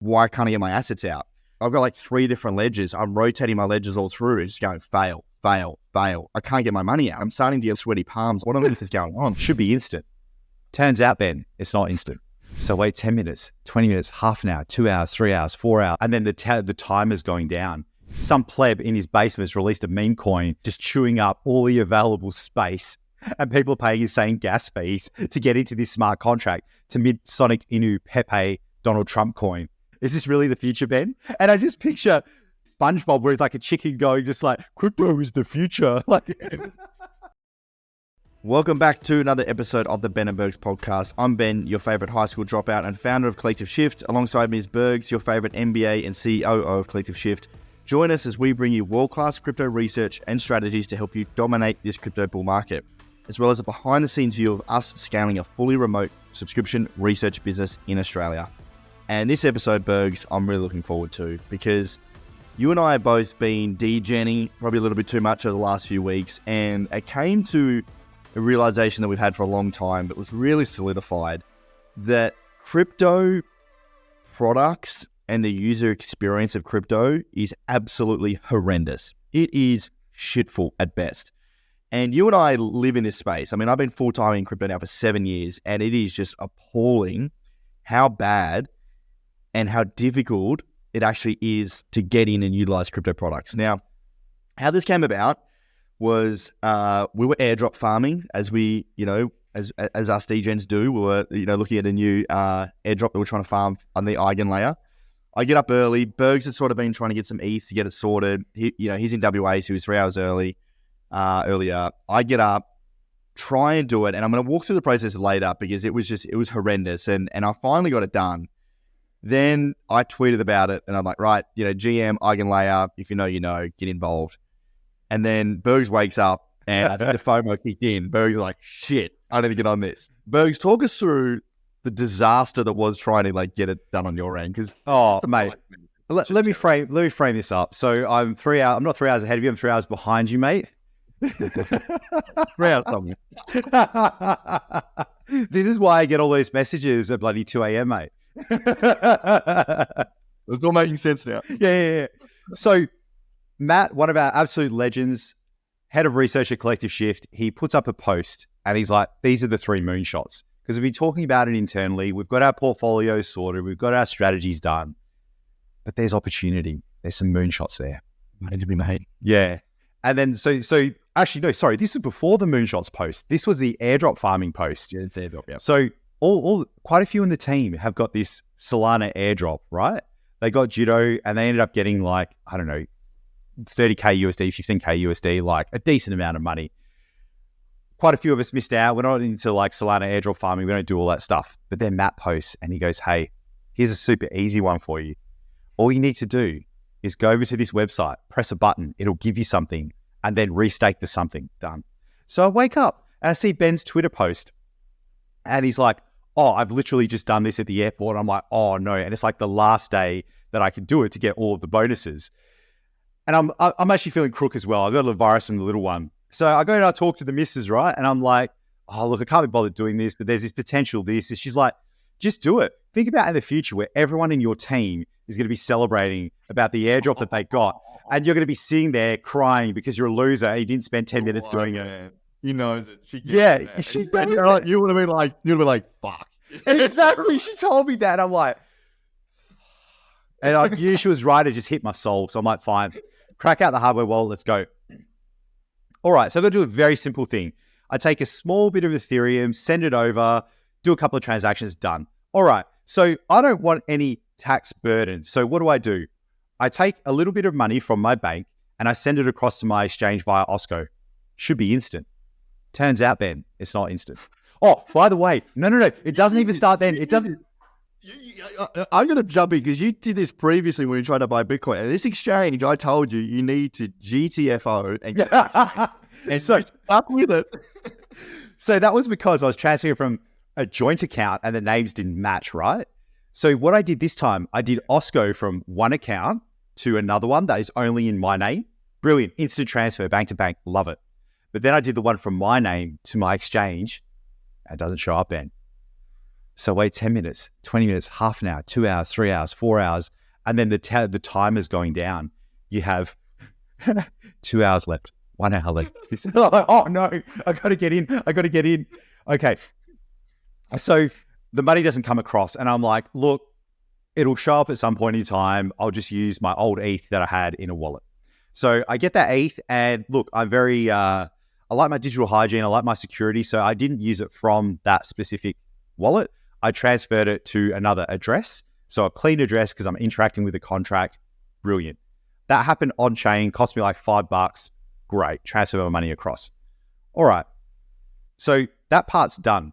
why can't I get my assets out? I've got like 3 different ledgers. I'm rotating my ledgers all through. It's just going fail, fail, fail. I can't get my money out. I'm starting to get sweaty palms. What on earth is going on? Should be instant. Turns out, Ben, it's not instant. So wait 10 minutes, 20 minutes, half an hour, 2 hours, 3 hours, 4 hours, and then the timer's going down. Some pleb in his basement has released a meme coin just chewing up all the available space, and people are paying insane gas fees to get into this smart contract to mid Sonic Inu Pepe Donald Trump coin. Is this really the future, Ben? And I just picture SpongeBob where he's like a chicken going just like, crypto is the future. Welcome back to another episode of the Ben Bergs podcast. I'm Ben, your favorite high school dropout and founder of Collective Shift. Alongside me is Bergs, your favorite MBA and CEO of Collective Shift. Join us as we bring you world-class crypto research and strategies to help you dominate this crypto bull market, as well as a behind-the-scenes view of us scaling a fully remote subscription research business in Australia. And this episode, Bergs, I'm really looking forward to because you and I have both been degenning probably a little bit too much over the last few weeks, and it came to a realization that we've had for a long time, but was really solidified that crypto products and the user experience of crypto is absolutely horrendous. It is shitful at best. And you and I live in this space. I mean, I've been full-time in crypto now for 7 years, and it is just appalling how bad and how difficult it actually is to get in and utilize crypto products. Now, how this came about was we were airdrop farming as we, as us degens do. We were, looking at a new airdrop that we're trying to farm on the Eigenlayer. I get up early. Bergs had sort of been trying to get some ETH to get it sorted. He's in WA, so he was 3 hours earlier. I get up, try and do it, and I'm going to walk through the process later because it was horrendous, and I finally got it done. Then I tweeted about it, and I'm like, right, GM, Eigenlayer, if you know, get involved. And then Bergs wakes up, and I think the FOMO kicked in. Bergs is like, shit, I need to get on this. Bergs, talk us through the disaster that was trying to get it done on your end. Because mate, let me frame this up. So I'm not 3 hours ahead of you. I'm 3 hours behind you, mate. 3 hours something. This is why I get all those messages at bloody 2 a.m, mate. It's all making sense now. Yeah. So Matt, one of our absolute legends, head of research at Collective Shift, he puts up a post and he's like, these are the 3 moonshots. Because we've been talking about it internally. We've got our portfolios sorted. We've got our strategies done. But there's opportunity. There's some moonshots there. Need to be made. Yeah. And then, so actually, no, sorry. This was before the moonshots post. This was the airdrop farming post. Yeah, it's airdrop, yeah. So quite a few in the team have got this Solana airdrop, right? They got Jitto and they ended up getting 30K USD, 15K USD, a decent amount of money. Quite a few of us missed out. We're not into Solana airdrop farming. We don't do all that stuff. But then Matt posts and he goes, hey, here's a super easy one for you. All you need to do is go over to this website, press a button, it'll give you something, and then restake the something. Done. So I wake up and I see Ben's Twitter post and he's like, oh, I've literally just done this at the airport. I'm like, oh no. And it's the last day that I could do it to get all of the bonuses. And I'm actually feeling crook as well. I got a virus from the little one. So I go and I talk to the missus, right? And I'm like, oh, look, I can't be bothered doing this, but there's this potential this. And she's like, just do it. Think about in the future where everyone in your team is going to be celebrating about the airdrop that they got. And you're going to be sitting there crying because you're a loser and you didn't spend 10 minutes doing it. He knows it. She You would have been like, fuck. Exactly. She told me that. I'm like, and I knew she was right. It just hit my soul. So I'm like, fine, crack out the hardware wallet. Let's go. All right. So I'm going to do a very simple thing. I take a small bit of Ethereum, send it over, do a couple of transactions, done. All right. So I don't want any tax burden. So what do? I take a little bit of money from my bank and I send it across to my exchange via Osco. Should be instant. Turns out, Ben, it's not instant. Oh, by the way, no. It doesn't even start then. It doesn't. I'm going to jump in because you did this previously when you tried to buy Bitcoin. And this exchange, I told you need to GTFO and so stuck with it. So that was because I was transferring from a joint account and the names didn't match, right? So what I did this time, I did Osco from one account to another one that is only in my name. Brilliant. Instant transfer, bank to bank. Love it. But then I did the one from my name to my exchange. It doesn't show up then. So wait 10 minutes, 20 minutes, half an hour, 2 hours, 3 hours, 4 hours. And then the timer's going down. You have 2 hours left, 1 hour left. Oh no, I got to get in. Okay. So the money doesn't come across. And I'm like, look, it'll show up at some point in time. I'll just use my old ETH that I had in a wallet. So I get that ETH, and look, I'm very, I like my digital hygiene. I like my security. So I didn't use it from that specific wallet. I transferred it to another address. So a clean address because I'm interacting with the contract. Brilliant. That happened on chain, cost me like $5. Great. Transfer my money across. All right. So that part's done.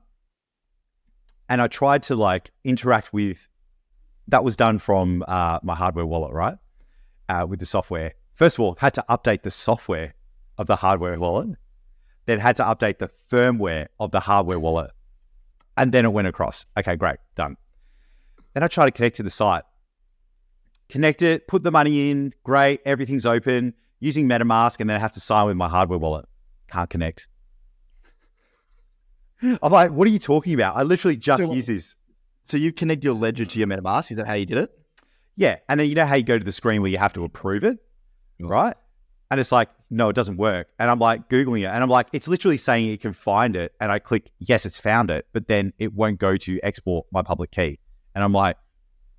And I tried to like interact with, that was done from my hardware wallet, right? With the software. First of all, had to update the software of the hardware wallet, then had to update the firmware of the hardware wallet, and then it went across. Okay, great, done. Then I try to connect to the site. Connect it, put the money in, great, everything's open, using MetaMask, and then I have to sign with my hardware wallet. Can't connect. I'm like, what are you talking about? I literally just use this. So you connect your ledger to your MetaMask? Is that how you did it? Yeah, and then you know how you go to the screen where you have to approve it? Right? And it's like, no, it doesn't work. And I'm like Googling it, and I'm like, it's literally saying it can find it. And I click, yes, it's found it, but then it won't go to export my public key. And I'm like,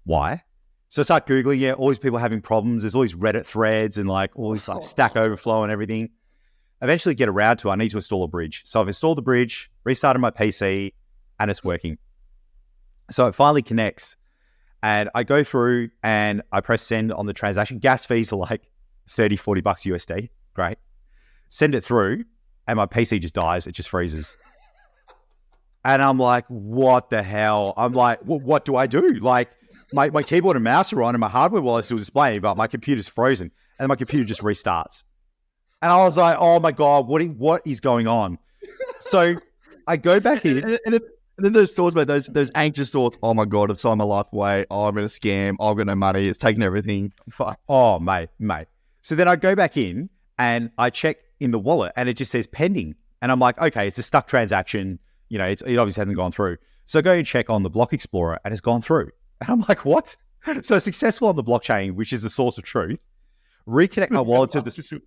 why? So I start Googling it, all these people having problems. There's all these Reddit threads and like all this like Stack Overflow and everything. Eventually get around to, I need to install a bridge. So I've installed the bridge, restarted my PC, and it's working. So it finally connects, and I go through and I press send on the transaction. Gas fees are like $30, $40 USD. Great. Send it through, and my PC just dies. It just freezes. And I'm like, what the hell? I'm like, what do I do? Like, my keyboard and mouse are on, and my hardware wallet's still displaying, but my computer's frozen, and my computer just restarts. And I was like, oh my God, what is going on? So I go back in. And then those thoughts, about those anxious thoughts, oh my God, I've signed my life away. Oh, I'm in a scam. Oh, I've got no money. It's taken everything. Fuck. Oh, mate. So then I go back in and I check in the wallet, and it just says pending. And I'm like, okay, it's a stuck transaction. You know, it obviously hasn't gone through. So I go and check on the Block Explorer, and it's gone through. And I'm like, what? So it's successful on the blockchain, which is the source of truth. Reconnect my wallet to the...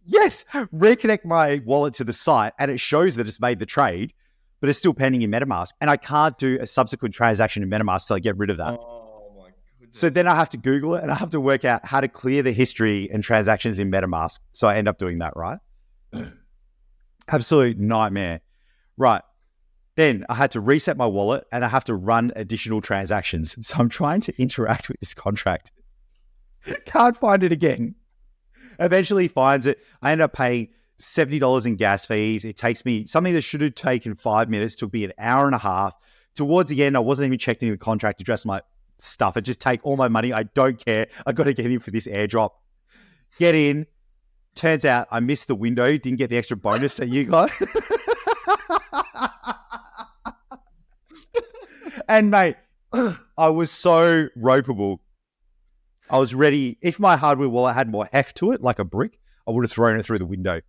Yes! Reconnect my wallet to the site, and it shows that it's made the trade, but it's still pending in MetaMask. And I can't do a subsequent transaction in MetaMask till I get rid of that. Oh my goodness. So then I have to Google it, and I have to work out how to clear the history and transactions in MetaMask. So I end up doing that, right? Absolute nightmare. Right. Then I had to reset my wallet, and I have to run additional transactions. So I'm trying to interact with this contract. Can't find it again. Eventually finds it. I end up paying $70 in gas fees. It takes me something that should have taken 5 minutes, took me an hour and a half. Towards the end, I wasn't even checking the contract address, my stuff. It just take all my money. I don't care. I got to get in for this airdrop. Get in. Turns out I missed the window. Didn't get the extra bonus that you got. And mate, I was so ropeable. I was ready. If my hardware wallet had more heft to it, like a brick, I would have thrown it through the window.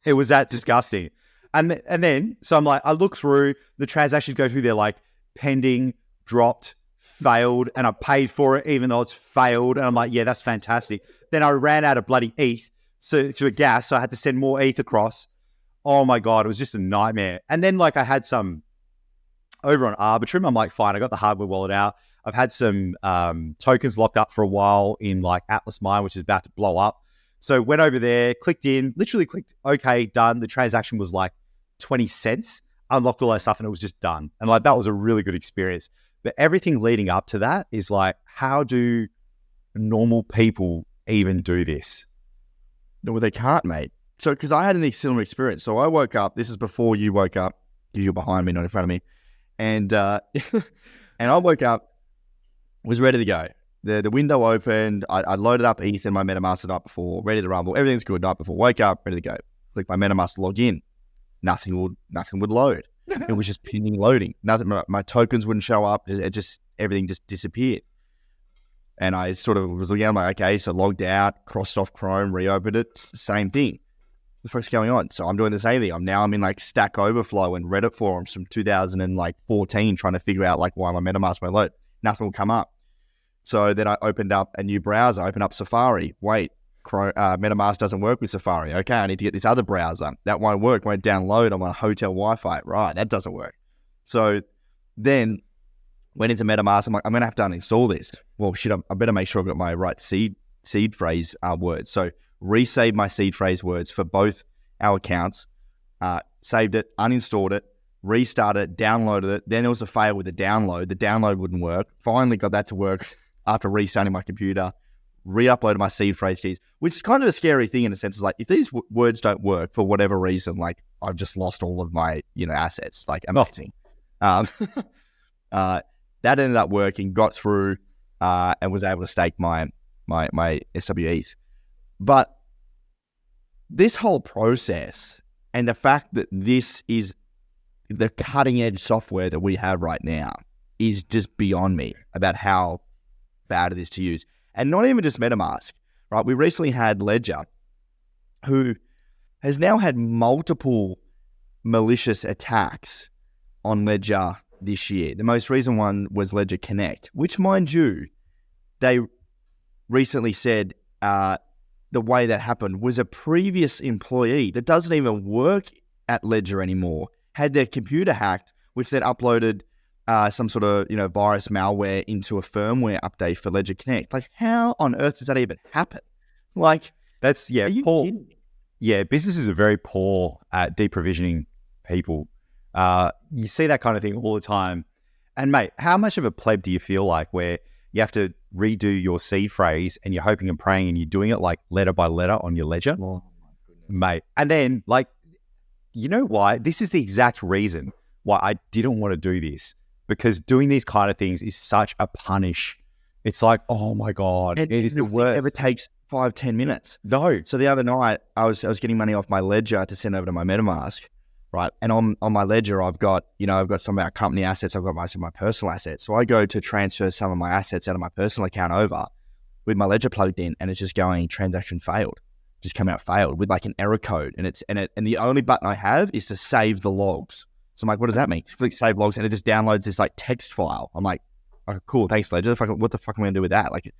It was that disgusting. And then, so I'm like, I look through, the transactions go through there like pending, dropped, failed, and I paid for it even though it's failed. And I'm like, yeah, that's fantastic. Then I ran out of bloody ETH to a gas, so I had to send more ETH across. Oh my God, it was just a nightmare. And then like I had some over on Arbitrum. I'm like, fine, I got the hardware wallet out. I've had some tokens locked up for a while in like Atlas Mine, which is about to blow up. So went over there, clicked in, literally clicked, okay, done. The transaction was like 20 cents, unlocked all that stuff, and it was just done. And like, that was a really good experience. But everything leading up to that is like, how do normal people even do this? No, well, they can't, mate. So, because I had a similar experience. So I woke up, this is before you woke up, because you're behind me, not in front of me. And and I woke up, was ready to go. The window opened. I loaded up ETH in my MetaMask the night before, ready to rumble. Everything's good. Night before, woke up, ready to go. Click my MetaMask to log in. Nothing would load. It was just pending loading. Nothing. My tokens wouldn't show up. Everything just disappeared. And I sort of was looking at it, I'm like, okay, so logged out, crossed off Chrome, reopened it, same thing. the fuck's going on? So I'm doing the same thing. I'm in like Stack Overflow and Reddit forums from 2014 trying to figure out like why my MetaMask won't load. Nothing will come up. So then I opened up a new browser, opened up Safari. Wait, MetaMask doesn't work with Safari. Okay, I need to get this other browser. That won't work. Won't download on my hotel Wi-Fi. Right, that doesn't work. So then went into MetaMask. I'm like, I'm going to have to uninstall this. Well, shit, I better make sure I've got my right seed phrase words. So resaved my seed phrase words for both our accounts, saved it, uninstalled it, restarted it, downloaded it. Then there was a fail with the download. The download wouldn't work. Finally got that to work after restarting my computer, re-uploaded my seed phrase keys, which is kind of a scary thing in a sense. Is like, if these words don't work for whatever reason, like I've just lost all of my, assets, like amazing. That ended up working, got through, and was able to stake my SWEs. But this whole process and the fact that this is the cutting edge software that we have right now is just beyond me about how bad it is to use. And not even just MetaMask, right? We recently had Ledger, who has now had multiple malicious attacks on Ledger this year. The most recent one was Ledger Connect, which, mind you, they recently said the way that happened was a previous employee that doesn't even work at Ledger anymore had their computer hacked, which then uploaded some sort of virus malware into a firmware update for Ledger Connect. Like, how on earth does that even happen? Like, that's are you poor. kidding me? Yeah, businesses are very poor at deprovisioning people. You see that kind of thing all the time. And mate, how much of a pleb do you feel like where you have to redo your seed phrase and you're hoping and praying and you're doing it like letter by letter on your ledger? Oh my goodness. Mate. And then like, you know why? This is the exact reason why I didn't want to do this, because doing these kind of things is such a punish. It's like, oh my God, it is the worst. It ever takes 5-10 minutes. No. So the other night I was getting money off my ledger to send over to my MetaMask, right? And on my ledger I've got some of our company assets, I've got most of my personal assets. So I go to transfer some of my assets out of my personal account over with my ledger plugged in, and it's just going transaction failed. Just come out failed with like an error code, and the only button I have is to save the logs. So I'm like, what does that mean? Just click save logs and it just downloads this like text file. I'm like, okay, cool, thanks Ledger. What the fuck am I gonna do with that? Like,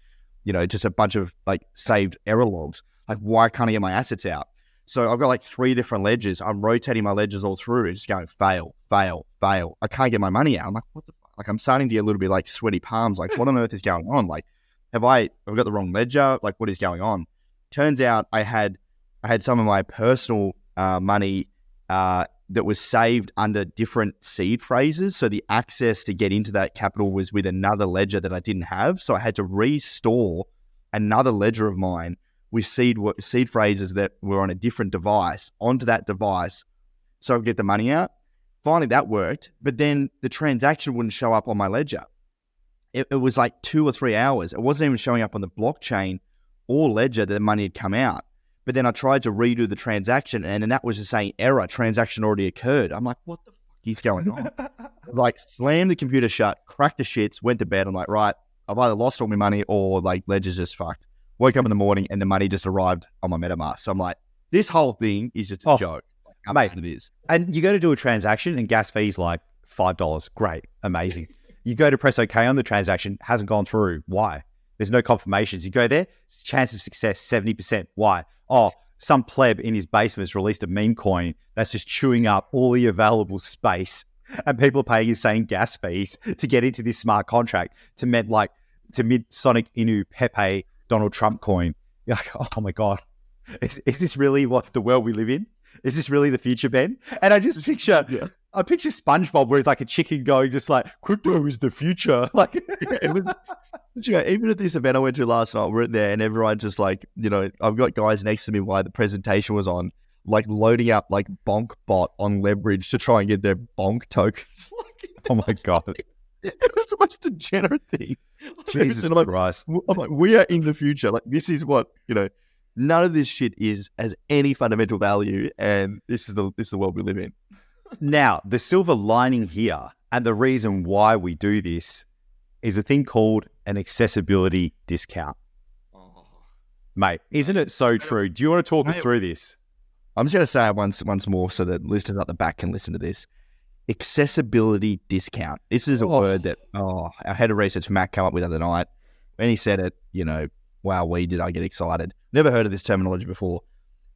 just a bunch of like saved error logs. Like, why can't I get my assets out? So I've got like 3 different ledgers. I'm rotating my ledgers all through. It's just going fail, fail, fail. I can't get my money out. I'm like, what the fuck? Like, I'm starting to get a little bit like sweaty palms. Like, what on earth is going on? Like, have I got the wrong ledger? Like, what is going on? Turns out I had some of my personal money that was saved under different seed phrases. So the access to get into that capital was with another ledger that I didn't have. So I had to restore another ledger of mine with seed phrases that were on a different device onto that device so I could get the money out. Finally, that worked. But then the transaction wouldn't show up on my ledger. It was like 2 or 3 hours. It wasn't even showing up on the blockchain or ledger that the money had come out. But then I tried to redo the transaction, and then that was just saying error, transaction already occurred. I'm like, what the fuck is going on? Like, slammed the computer shut, cracked the shits, went to bed. I'm like, right, I've either lost all my money or like Ledger's just fucked. Woke up in the morning and the money just arrived on my MetaMask. So I'm like, this whole thing is just a joke. Like, mate, it is. And you go to do a transaction and gas fees like $5. Great, amazing. You go to press OK on the transaction, hasn't gone through. Why? There's no confirmations. You go there, chance of success, 70%. Why? Oh, some pleb in his basement has released a meme coin that's just chewing up all the available space, and people are paying insane gas fees to get into this smart contract to mid Sonic Inu Pepe Donald Trump coin. You're like, oh my God, is this really what the world we live in? Is this really the future, Ben? And I just picture, I picture SpongeBob where he's like a chicken going just like, crypto is the future. Like, even at this event I went to last night, we're in there and everyone just like, I've got guys next to me while the presentation was on, like loading up like Bonk bot on leverage to try and get their Bonk tokens. Oh my God. It was the most degenerate thing. Jesus Christ. I'm like, we are in the future. Like, this is what, none of this shit has any fundamental value, and this is the world we live in. Now, the silver lining here, and the reason why we do this, is a thing called an accessibility discount. Oh. Mate, isn't it so true? Do you want to talk us through this? I'm just going to say it once more so that listeners at the back can listen to this. Accessibility discount. This is a word that our head of research, Matt, came up with the other night. When he said it, wow, did I get excited. Never heard of this terminology before,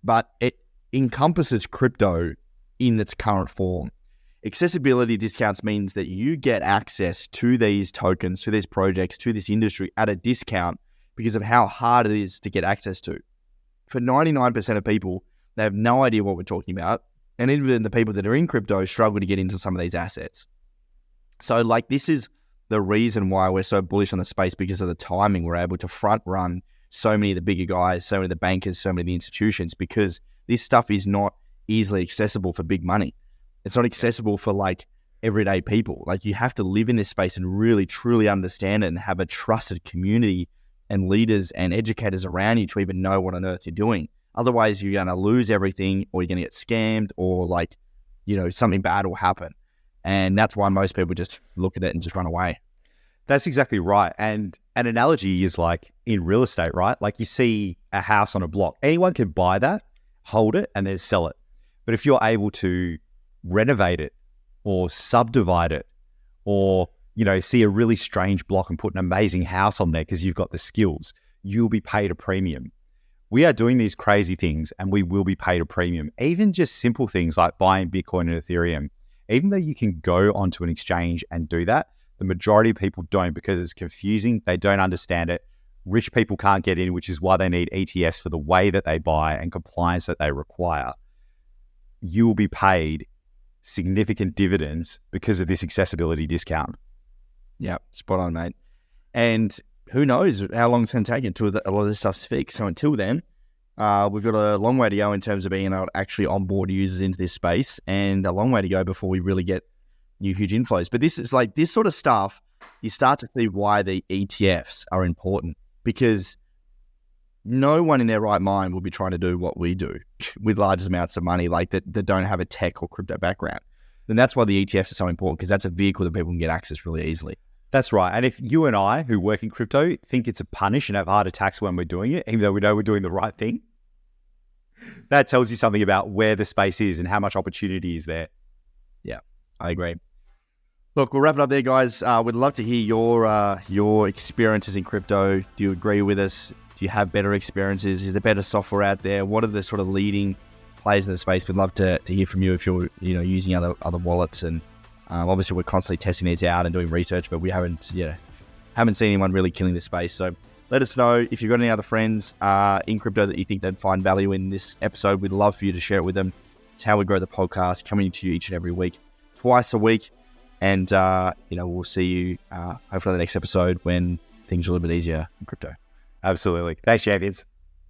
but it encompasses crypto in its current form. Accessibility discounts means that you get access to these tokens, to these projects, to this industry at a discount because of how hard it is to get access to. For 99% of people, they have no idea what we're talking about. And even the people that are in crypto struggle to get into some of these assets. So this is the reason why we're so bullish on the space, because of the timing. We're able to front run so many of the bigger guys, so many of the bankers, so many of the institutions, because this stuff is not easily accessible for big money. It's not accessible for everyday people. You have to live in this space and really, truly understand it and have a trusted community and leaders and educators around you to even know what on earth you're doing. Otherwise, you're going to lose everything, or you're going to get scammed, or something bad will happen. And that's why most people just look at it and just run away. That's exactly right. And an analogy is in real estate, right? You see a house on a block. Anyone can buy that, hold it, and then sell it. But if you're able to renovate it or subdivide it, or, see a really strange block and put an amazing house on there because you've got the skills, you'll be paid a premium. We are doing these crazy things and we will be paid a premium. Even just simple things like buying Bitcoin and Ethereum. Even though you can go onto an exchange and do that, the majority of people don't, because it's confusing. They don't understand it. Rich people can't get in, which is why they need ETFs for the way that they buy and compliance that they require. You will be paid significant dividends because of this accessibility discount. Yeah, spot on, mate. And who knows how long it's going to take until a lot of this stuff's fixed. So until then, we've got a long way to go in terms of being able to actually onboard users into this space, and a long way to go before we really get new huge inflows. But this is this sort of stuff, you start to see why the ETFs are important, because no one in their right mind will be trying to do what we do with large amounts of money that don't have a tech or crypto background. Then that's why the ETFs are so important, because that's a vehicle that people can get access really easily. That's right. And if you and I, who work in crypto, think it's a punish and have heart attacks when we're doing it, even though we know we're doing the right thing, that tells you something about where the space is and how much opportunity is there. Yeah, I agree. Look, we'll wrap it up there, guys. We'd love to hear your experiences in crypto. Do you agree with us? Do you have better experiences? Is there better software out there? What are the sort of leading players in the space? We'd love to hear from you if you're using other wallets. And obviously, we're constantly testing these out and doing research, but we haven't seen anyone really killing this space. So let us know if you've got any other friends in crypto that you think they'd find value in this episode. We'd love for you to share it with them. It's how we grow the podcast, coming to you each and every week, twice a week. And, we'll see you hopefully on the next episode when things are a little bit easier in crypto. Absolutely. Thanks, champions.